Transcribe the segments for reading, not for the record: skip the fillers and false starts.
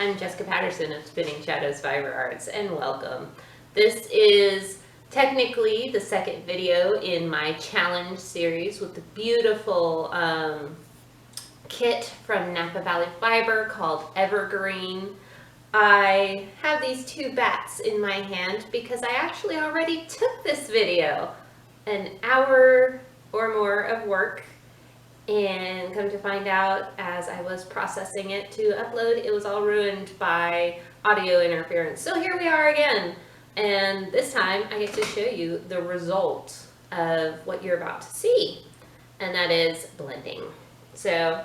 I'm Jessica Patterson of Spinning Shadows Fiber Arts, and welcome. This is technically the second video in my challenge series with the beautiful kit from Napa Valley Fiber called Evergreen. I have these two bats in my hand because I actually already took this video. An hour or more of work, and come to find out as I was processing it to upload, it was all ruined by audio interference. So here we are again, and this time I get to show you the result of what you're about to see, and that is blending. So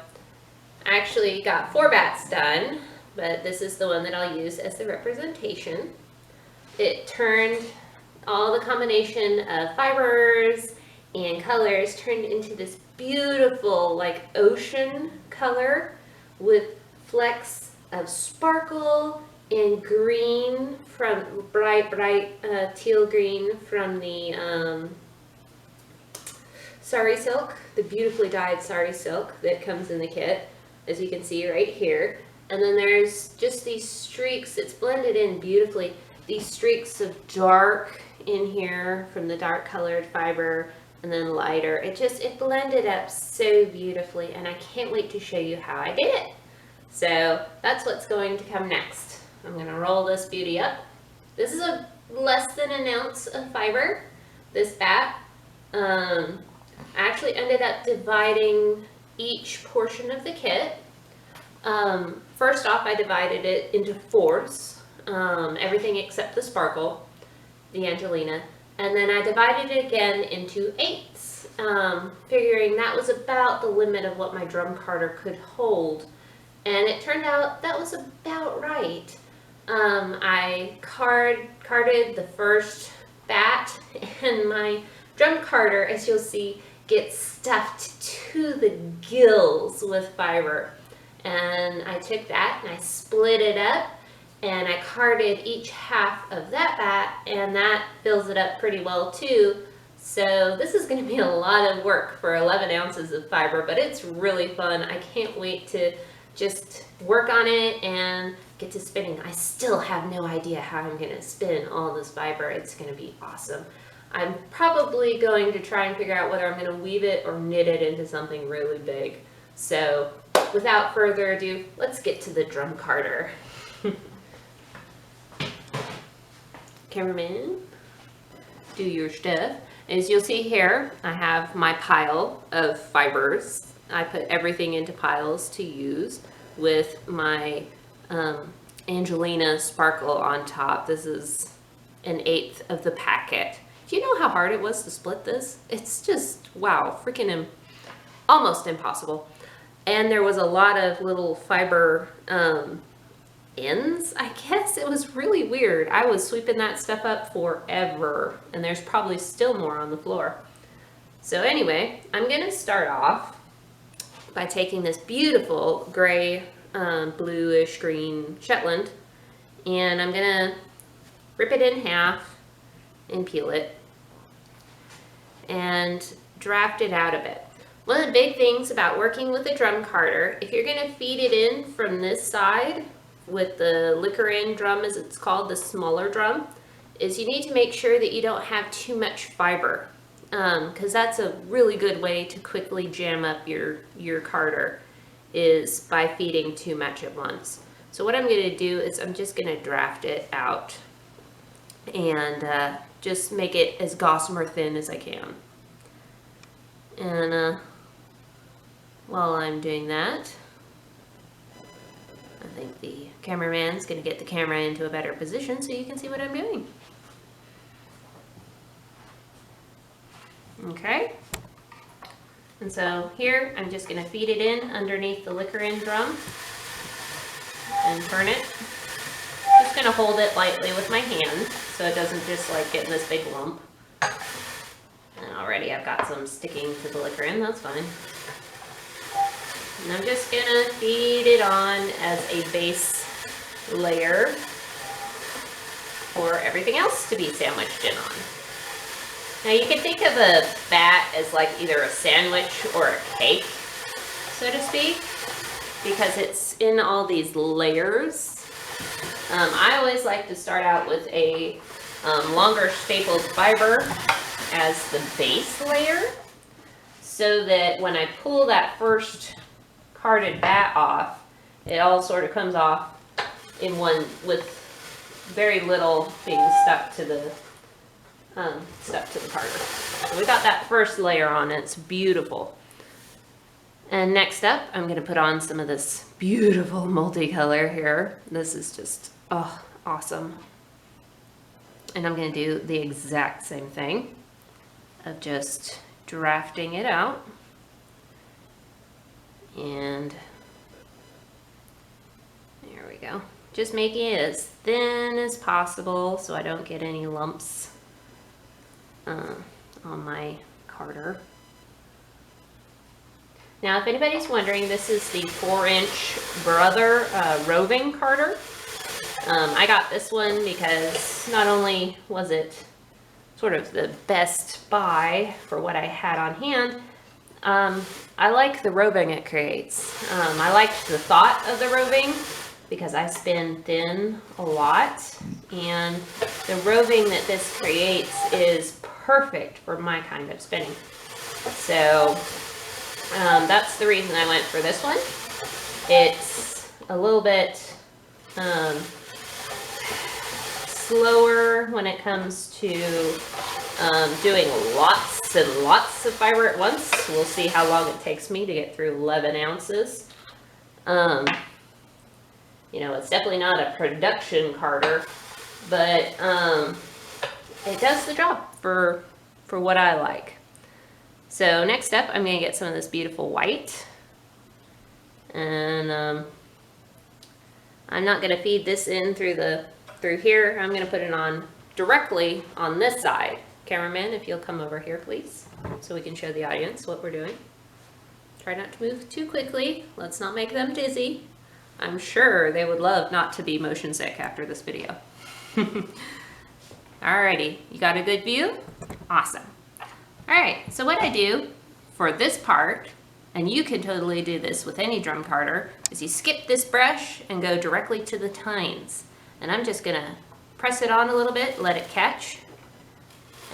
I actually got 4 bats done, but this is the one that I'll use as the representation. It turned all the combination of fibers and colors turned into this beautiful like ocean color with flecks of sparkle and green from bright teal green from the sari silk, the beautifully dyed sari silk that comes in the kit, as you can see right here. And then there's just these streaks, it's blended in beautifully, these streaks of dark in here from the dark colored fiber, and then lighter. It blended up so beautifully, and I can't wait to show you how I did it. So that's what's going to come next. I'm gonna roll this beauty up. This is a less than an ounce of fiber, this bat. I actually ended up dividing each portion of the kit. First off, I divided it into 4s, everything except the sparkle, the Angelina, and then I divided it again into 8s, figuring that was about the limit of what my drum carder could hold, and it turned out that was about right. I carded the first bat, and my drum carder, as you'll see, gets stuffed to the gills with fiber, and I took that and I split it up, and I carded each half of that bat, and that fills it up pretty well too. So this is going to be a lot of work for 11 ounces of fiber, but it's really fun. I can't wait to just work on it and get to spinning. I still have no idea how I'm going to spin all this fiber. It's going to be awesome. I'm probably going to try and figure out whether I'm going to weave it or knit it into something really big. So without further ado, let's get to the drum carder. Cameraman, do your stuff. As you'll see here, I have my pile of fibers. I put everything into piles to use with my Angelina sparkle on top. This is an 1/8 of the packet. Do you know how hard it was to split this? It's just, wow, freaking almost impossible. And there was a lot of little fiber ends, I guess. It was really weird. I was sweeping that stuff up forever, and there's probably still more on the floor. So anyway, I'm gonna start off by taking this beautiful gray, bluish green Shetland, and I'm gonna rip it in half and peel it and draft it out a bit. One of the big things about working with a drum carder, if you're gonna feed it in from this side with the liquor in drum, as it's called, the smaller drum, is you need to make sure that you don't have too much fiber, because that's a really good way to quickly jam up your carder, is by feeding too much at once. So what I'm going to do is I'm just going to draft it out and just make it as gossamer thin as I can. And while I'm doing that, I think the cameraman's going to get the camera into a better position so you can see what I'm doing. Okay. And so here, I'm just going to feed it in underneath the liquor in drum and turn it. Just going to hold it lightly with my hand so it doesn't just like get in this big lump. And already I've got some sticking to the liquor in, that's fine. And I'm just gonna feed it on as a base layer for everything else to be sandwiched in on. Now you can think of a bat as like either a sandwich or a cake, so to speak, because it's in all these layers. I always like to start out with a longer stapled fiber as the base layer, so that when I pull that first carded bat off, it all sort of comes off in one with very little being stuck to the carder. So we got that first layer on. It's beautiful. And next up, I'm going to put on some of this beautiful multicolor here. This is just, oh, awesome. And I'm going to do the exact same thing of just drafting it out. And there we go. Just making it as thin as possible so I don't get any lumps on my carder. Now, if anybody's wondering, this is the 4-inch Brother roving carder. I got this one because not only was it sort of the best buy for what I had on hand, I like the roving it creates. I liked the thought of the roving because I spin thin a lot, and the roving that this creates is perfect for my kind of spinning. So that's the reason I went for this one. It's a little bit slower when it comes to doing lots and lots of fiber at once. We'll see how long it takes me to get through 11 ounces. You know, it's definitely not a production carder, but it does the job for what I like. So next up, I'm going to get some of this beautiful white, and I'm not going to feed this in through here. I'm going to put it on directly on this side. Cameraman, if you'll come over here, please, so we can show the audience what we're doing. Try not to move too quickly. Let's not make them dizzy. I'm sure they would love not to be motion sick after this video. Alrighty, you got a good view? Awesome. Alright, so what I do for this part, and you can totally do this with any drum carder, is you skip this brush and go directly to the tines. And I'm just gonna press it on a little bit, let it catch,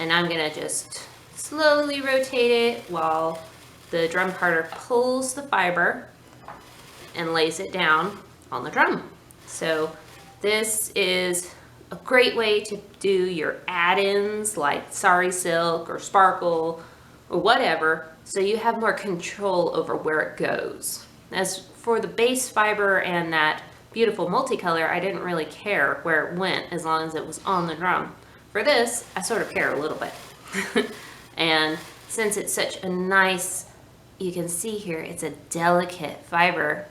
and I'm gonna just slowly rotate it while the drum carder pulls the fiber and lays it down on the drum. So this is a great way to do your add-ins like sari silk or sparkle or whatever, so you have more control over where it goes. As for the base fiber and that beautiful multicolor, I didn't really care where it went as long as it was on the drum. For this, I sort of care a little bit. And since it's such a nice, you can see here, it's a delicate fiber.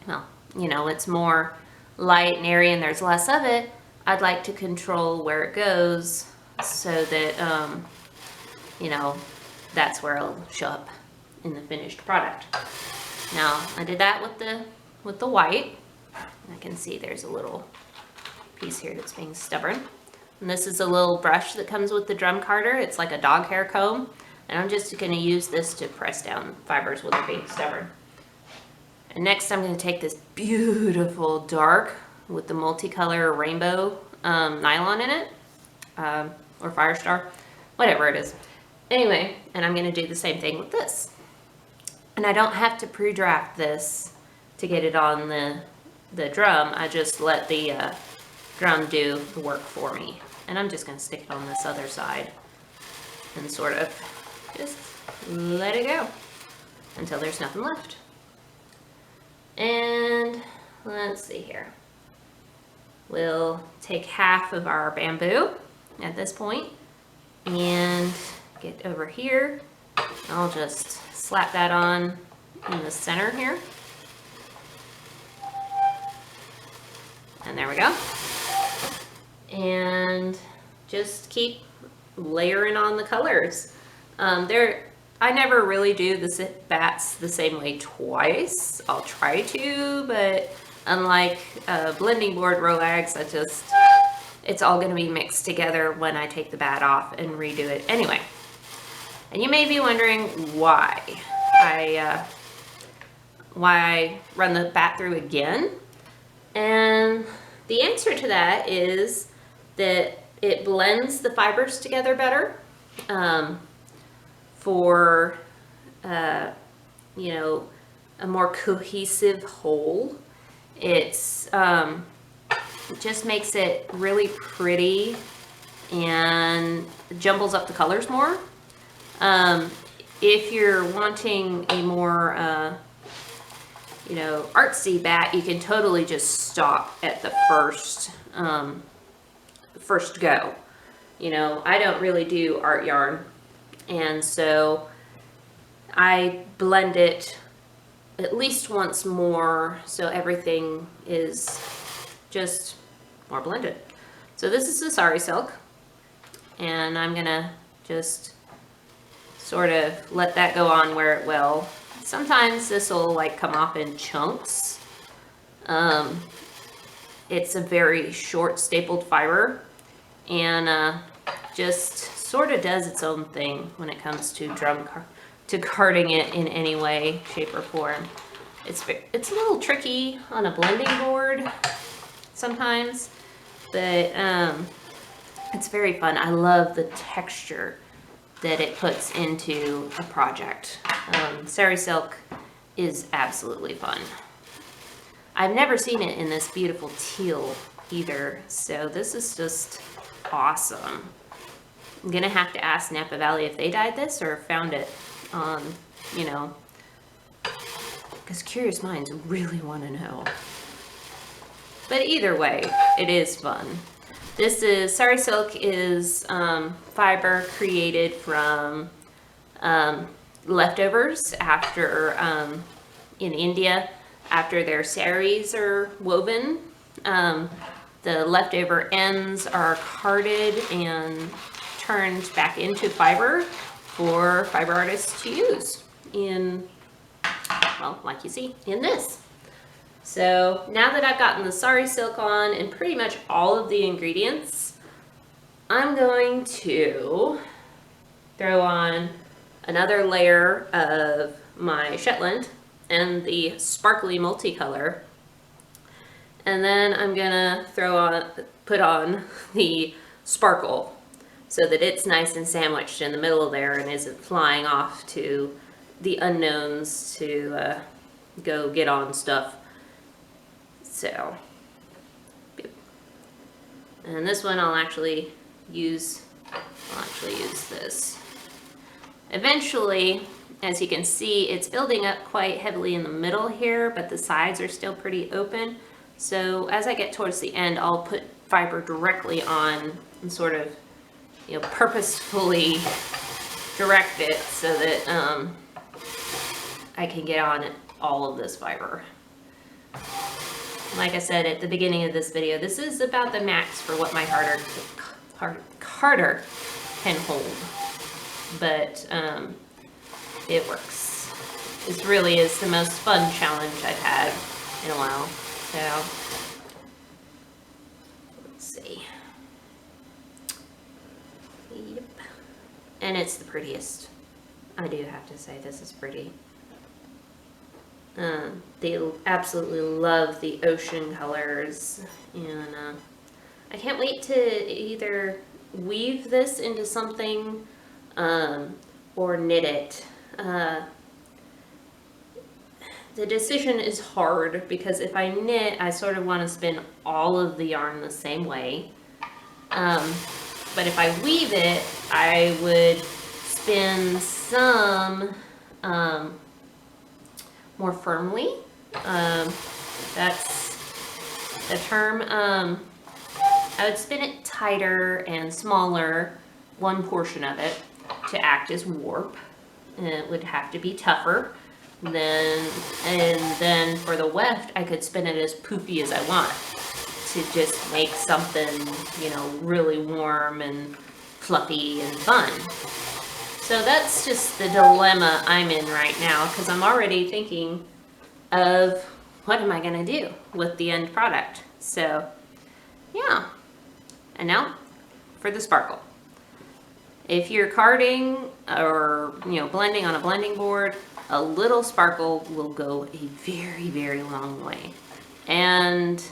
Well, you know, it's more light and airy and there's less of it. I'd like to control where it goes so that, you know, that's where it'll show up in the finished product. Now, I did that with the white. I can see there's a little piece here that's being stubborn. And this is a little brush that comes with the drum carder. It's like a dog hair comb. And I'm just gonna use this to press down fibers with it being stubborn. And next I'm gonna take this beautiful dark with the multicolor rainbow nylon in it, or Firestar, whatever it is. Anyway, and I'm gonna do the same thing with this. And I don't have to pre-draft this to get it on the drum. I just let the drum do the work for me. And I'm just gonna stick it on this other side and sort of just let it go until there's nothing left. And let's see here. We'll take half of our bamboo at this point and get over here. I'll just slap that on in the center here. And there we go. And just keep layering on the colors. I never really do the bats the same way twice. I'll try to, but unlike blending board roags, it's all gonna be mixed together when I take the bat off and redo it anyway. And you may be wondering why I run the bat through again. And the answer to that is that it blends the fibers together better for, you know, a more cohesive whole. It's it just makes it really pretty and jumbles up the colors more. If you're wanting a more, you know, artsy bat, you can totally just stop at the first go. You know, I don't really do art yarn, and so I blend it at least once more so everything is just more blended. So this is the sari silk, and I'm gonna just sort of let that go on where it will. Sometimes this will like come off in chunks. It's a very short stapled fiber, and just sort of does its own thing when it comes to carding it in any way, shape, or form. It's a little tricky on a blending board sometimes, but it's very fun. I love the texture that it puts into a project. Sari silk is absolutely fun. I've never seen it in this beautiful teal either, so this is just awesome. I'm gonna have to ask Napa Valley if they dyed this or found it on, you know, because curious minds really want to know. But either way, it is fun. This is, sari silk is fiber created from leftovers after, in India, after their saris are woven. The leftover ends are carded and turned back into fiber for fiber artists to use in, well, like you see in this. So now that I've gotten the sari silk on and pretty much all of the ingredients, I'm going to throw on another layer of my Shetland and the sparkly multicolor. And then I'm gonna put on the sparkle so that it's nice and sandwiched in the middle there and isn't flying off to the unknowns to go get on stuff. So, and this one I'll actually use this. Eventually, as you can see, it's building up quite heavily in the middle here, but the sides are still pretty open. So as I get towards the end, I'll put fiber directly on and sort of, you know, purposefully direct it so that I can get on all of this fiber. Like I said at the beginning of this video, this is about the max for what my carder can hold, but it works. This really is the most fun challenge I've had in a while. So let's see. Yep. And it's the prettiest. I do have to say this is pretty. They absolutely love the ocean colors, and I can't wait to either weave this into something or knit it. The decision is hard because if I knit, I sort of want to spin all of the yarn the same way. But if I weave it, I would spin some more firmly. That's the term. I would spin it tighter and smaller, one portion of it, to act as warp. And it would have to be tougher. And then for the weft, I could spin it as poofy as I want to just make something, you know, really warm and fluffy and fun. So that's just the dilemma I'm in right now, because I'm already thinking of what am I going to do with the end product. So yeah. And now for the sparkle. If you're carding or, you know, blending on a blending board, a little sparkle will go a very, very long way. And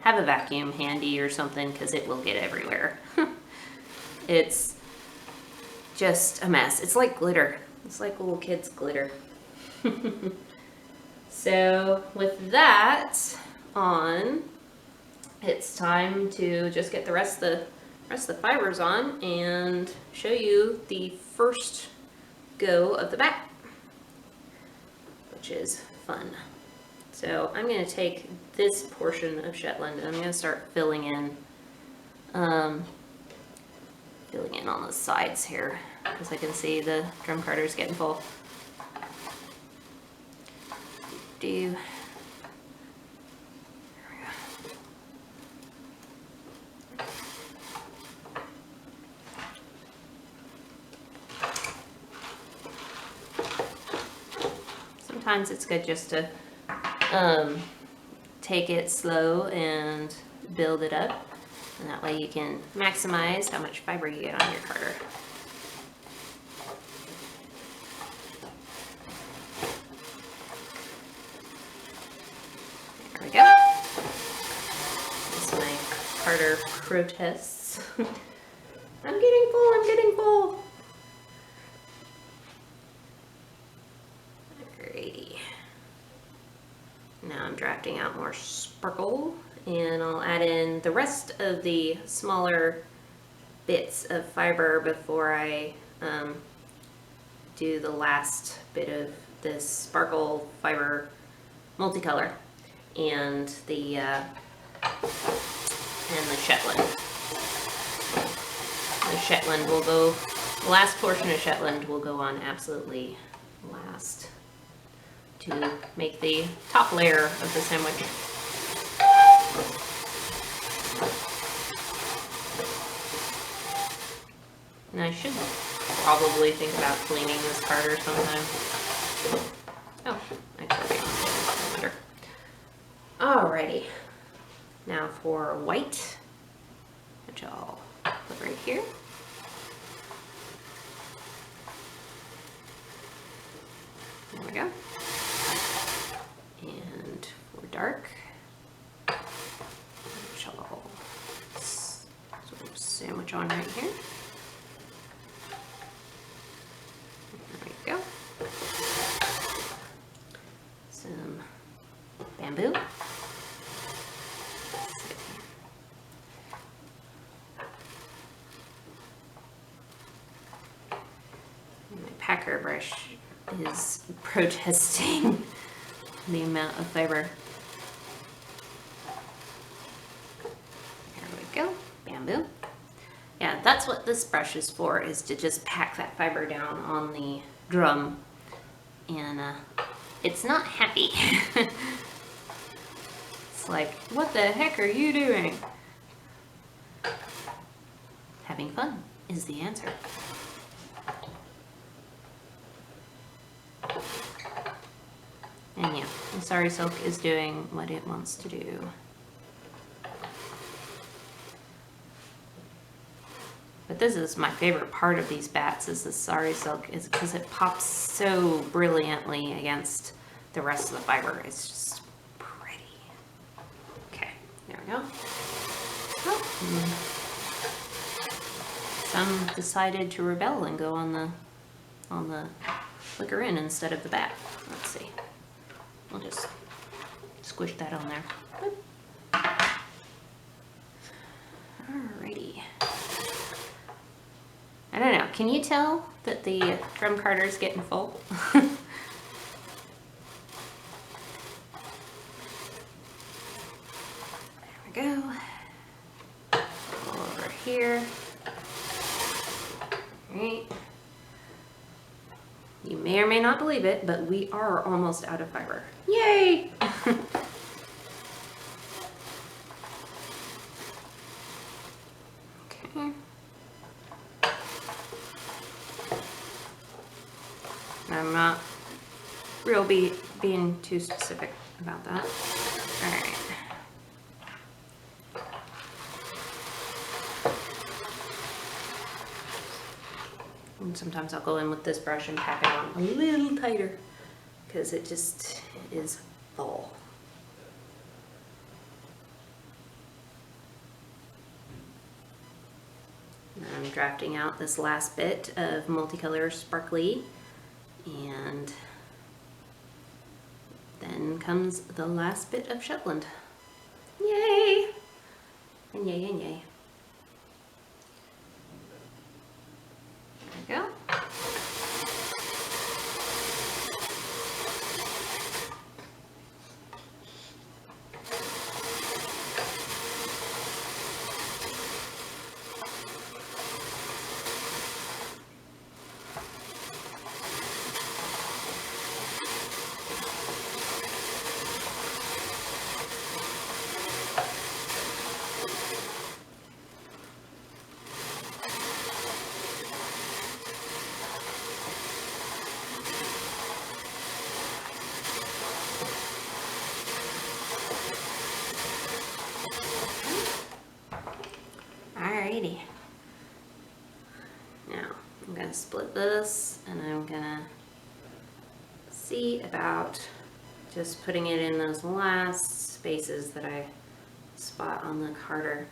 have a vacuum handy or something because it will get everywhere. It's just a mess. It's like glitter. It's like little kids' glitter. So with that on, it's time to just get the rest of the fibers on and show you the first go of the bat, which is fun. So I'm going to take this portion of Shetland and I'm going to start filling in on the sides here, because I can see the drum carder's getting full. There we go. Sometimes it's good just to take it slow and build it up, and that way you can maximize how much fiber you get on your carder. There we go. This is my carder protests. I'm getting full, I'm getting full. Alrighty. Now I'm drafting out more sparkle, and I'll add in the rest of the smaller bits of fiber before I do the last bit of this sparkle fiber multicolor and the Shetland. The Shetland will go, the last portion of Shetland will go on absolutely last to make the top layer of the sandwich. And I should probably think about cleaning this carder sometime. Oh, I forgot. Alrighty. Now for white, which I'll put right here. There we go. And for dark, which I'll sort of sandwich on right here. There we go. Some bamboo. And my packer brush is protesting the amount of fiber. There we go, bamboo. Yeah, that's what this brush is for, is to just pack that fiber down on the drum. And it's not happy. It's like, what the heck are you doing? Having fun is the answer. And yeah, the Sari Silk is doing what it wants to do. But this is my favorite part of these bats, is the Sari Silk, is because it pops so brilliantly against the rest of the fiber. It's just pretty. Okay, there we go. Oh. Some decided to rebel and go on the flicker in instead of the bat. Let's see. We'll just squish that on there. Alrighty. I don't know, can you tell that the drum carder is getting full? There we go. Over here. Alright. You may or may not believe it, but we are almost out of fiber. Yay! Okay. I'm not being too specific about that. Alright. And sometimes I'll go in with this brush and pack it on a little tighter because it just is full. drafting out this last bit of multicolor sparkly, and then comes the last bit of Shetland. Yay! And yay and yay. There we go. Alrighty. Now I'm gonna split this, and I'm gonna see about just putting it in those last spaces that I spot on the carder.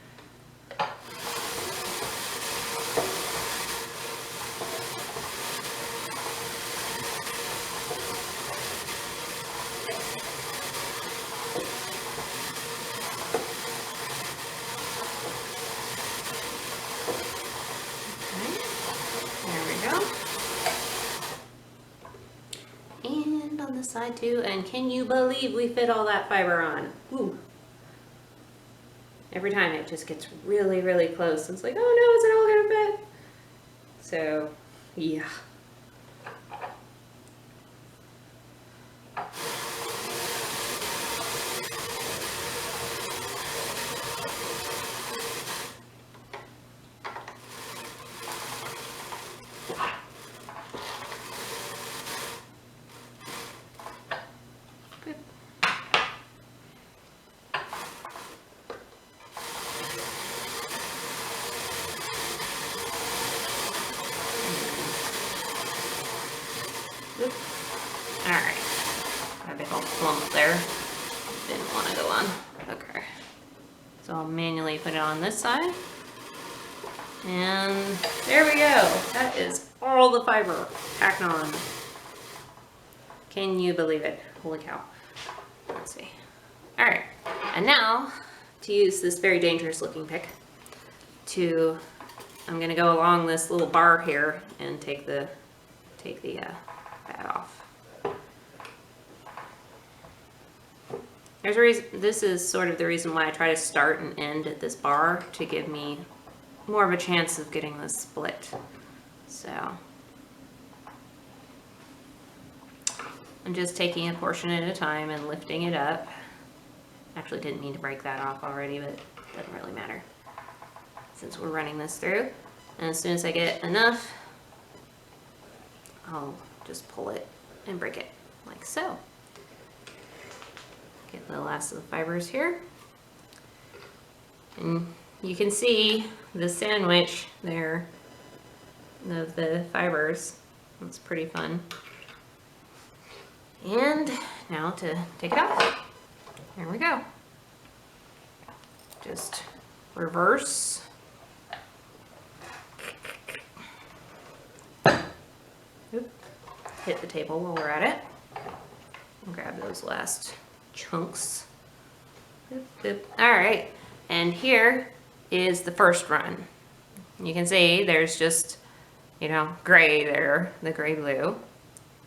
Side too, and can you believe we fit all that fiber on? Woo. Every time it just gets really, really close. It's like, oh no, is it all gonna fit? So, yeah. Alright. Got a big old clump there. Didn't want to go on. Okay. So I'll manually put it on this side. And there we go. That is all the fiber packed on. Can you believe it? Holy cow. Let's see. Alright. And now, to use this very dangerous looking pick, I'm going to go along this little bar here and take the that off. There's a reason. This is sort of the reason why I try to start and end at this bar, to give me more of a chance of getting this split. So I'm just taking a portion at a time and lifting it up. Actually didn't mean to break that off already, but it doesn't really matter since we're running this through. And as soon as I get enough, I'll just pull it and break it like so. Get the last of the fibers here. And you can see the sandwich there of the fibers. That's pretty fun. And now to take it off. There we go. Just reverse. Oop. Hit the table while we're at it. And grab those last chunks. Oop, oop. All right, and here is the first run. You can see there's just, gray there, the gray blue.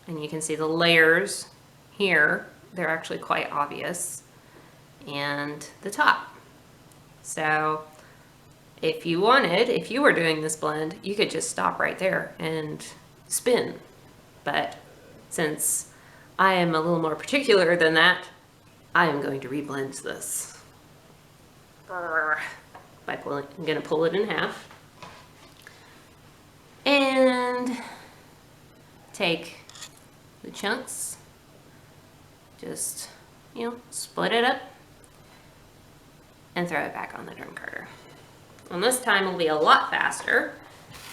And you can see the layers here, they're actually quite obvious. And the top. So if you were doing this blend, you could just stop right there and spin. But since I am a little more particular than that, I am going to reblend this. I'm going to pull it in half. And take the chunks, just, split it up and throw it back on the drum carder. And this time will be a lot faster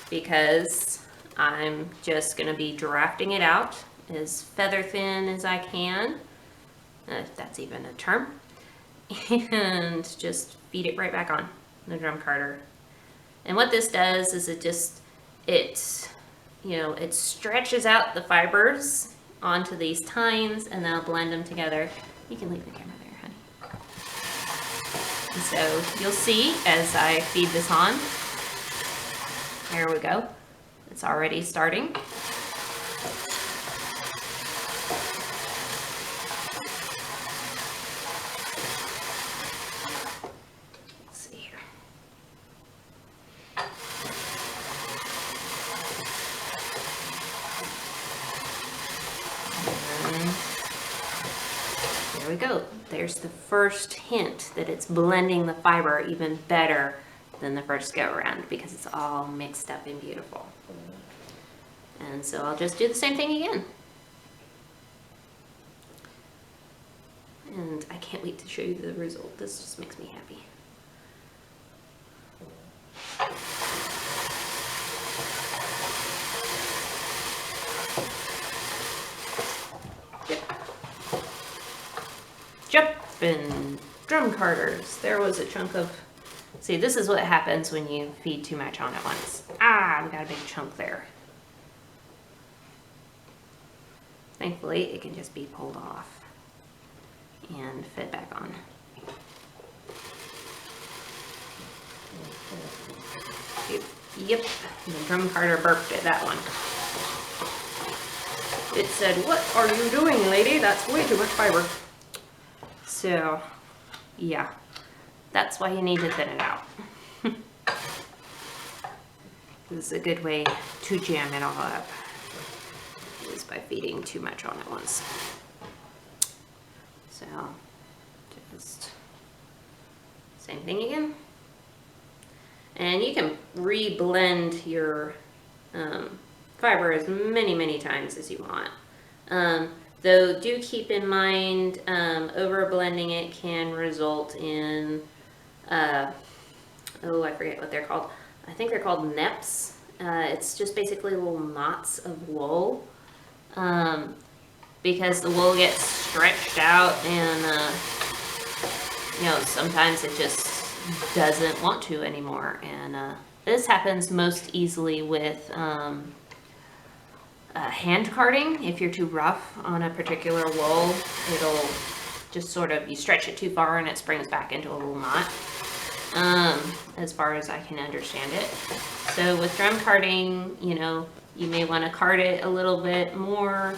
because I'm just going to be drafting it out as feather thin as I can, if that's even a term, and just feed it right back on the drum carder. And what this does is it stretches out the fibers onto these tines, and they'll blend them together. You can leave the camera there, honey. And so you'll see as I feed this on, there we go. It's already starting. Let's see here. There we go. There's the first hint that it's blending the fiber even better than the first go around, because it's all mixed up and beautiful. And so I'll just do the same thing again. And I can't wait to show you the result. This just makes me happy. Jumpin' drum carders. There was a chunk of... See, this is what happens when you feed too much on at once. Ah, we got a big chunk there. Thankfully, it can just be pulled off and fed back on. Yep, the drum carder burped at that one. It said, "What are you doing, lady? That's way too much fiber." So, yeah, that's why you need to thin it out. This is a good way to jam it all up, is by feeding too much on at once. So, just same thing again. And you can re-blend your fiber as many times as you want. Though do keep in mind, over blending it can result in, oh, I forget what they're called. I think they're called neps. It's just basically little knots of wool. Because the wool gets stretched out, and sometimes it just doesn't want to anymore. And this happens most easily with hand carding. If you're too rough on a particular wool, it'll just sort of, you stretch it too far and it springs back into a little knot, as far as I can understand it. So with drum carding, you may want to card it a little bit more,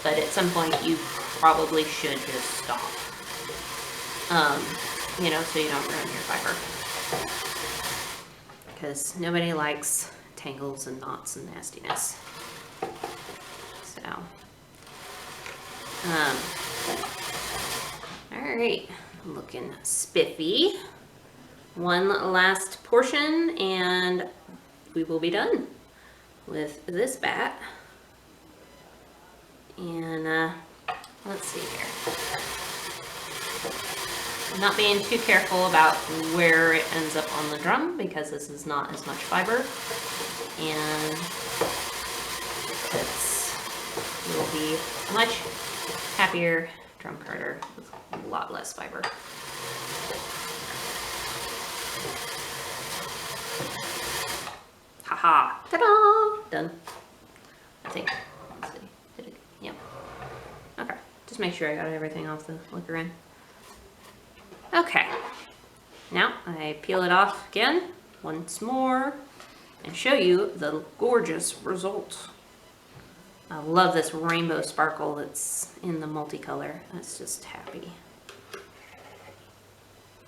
but at some point you probably should just stop, so you don't ruin your fiber, because nobody likes tangles and knots and nastiness. So, all right, looking spiffy. One last portion and we will be done with this bat. And let's see here. I'm not being too careful about where it ends up on the drum, because this is not as much fiber, and you'll be a much happier drum carder with a lot less fiber. Haha! Ta-da! Done. I think. Let's see. Did it? Yep. Okay. Just make sure I got everything off the liquor in. Okay. Now I peel it off again once more and show you the gorgeous result. I love this rainbow sparkle that's in the multicolor. That's just happy.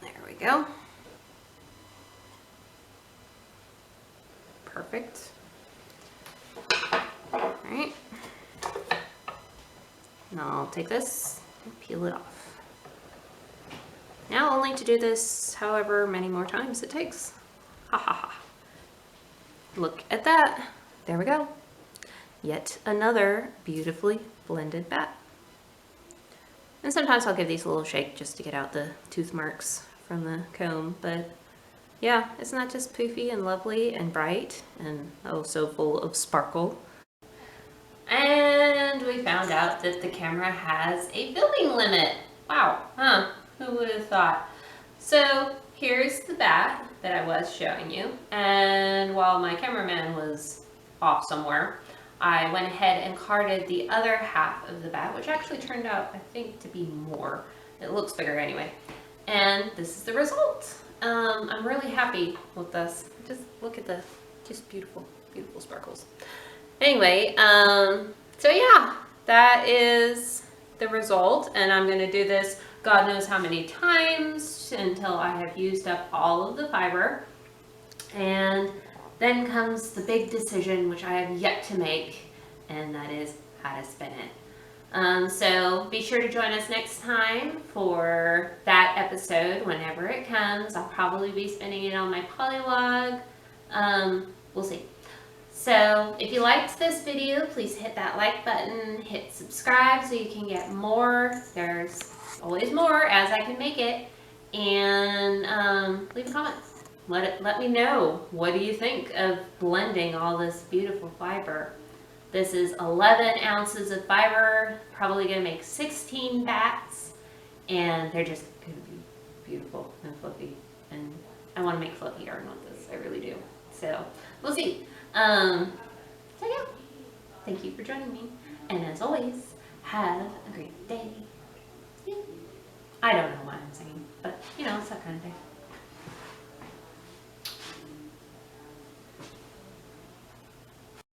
There we go. Perfect. All right. Now I'll take this and peel it off. Now only to do this however many more times it takes. Ha ha ha. Look at that. There we go. Yet another beautifully blended bat. And sometimes I'll give these a little shake just to get out the tooth marks from the comb, but yeah, isn't that just poofy and lovely and bright and oh so full of sparkle? And we found out that the camera has a filming limit. Wow, huh? Who would have thought? So here's the bat that I was showing you. And while my cameraman was off somewhere, I went ahead and carded the other half of the bat, which actually turned out, I think, to be more. It looks bigger anyway. And this is the result. I'm really happy with this. Just look at the just beautiful, beautiful sparkles. Anyway, so yeah, that is the result, and I'm going to do this God knows how many times until I have used up all of the fiber. And then comes the big decision, which I have yet to make, and that is how to spin it. So be sure to join us next time for that episode whenever it comes. I'll probably be spinning it on my polylog. We'll see. So if you liked this video, please hit that like button, hit subscribe so you can get more. There's always more as I can make it. And leave a comment. Let me know, what do you think of blending all this beautiful fiber? This is 11 ounces of fiber, probably going to make 16 bats, and they're just going to be beautiful and fluffy. And I want to make fluffy yarn with this, I really do. So we'll see. So yeah, thank you for joining me, and as always, have a great day. I don't know.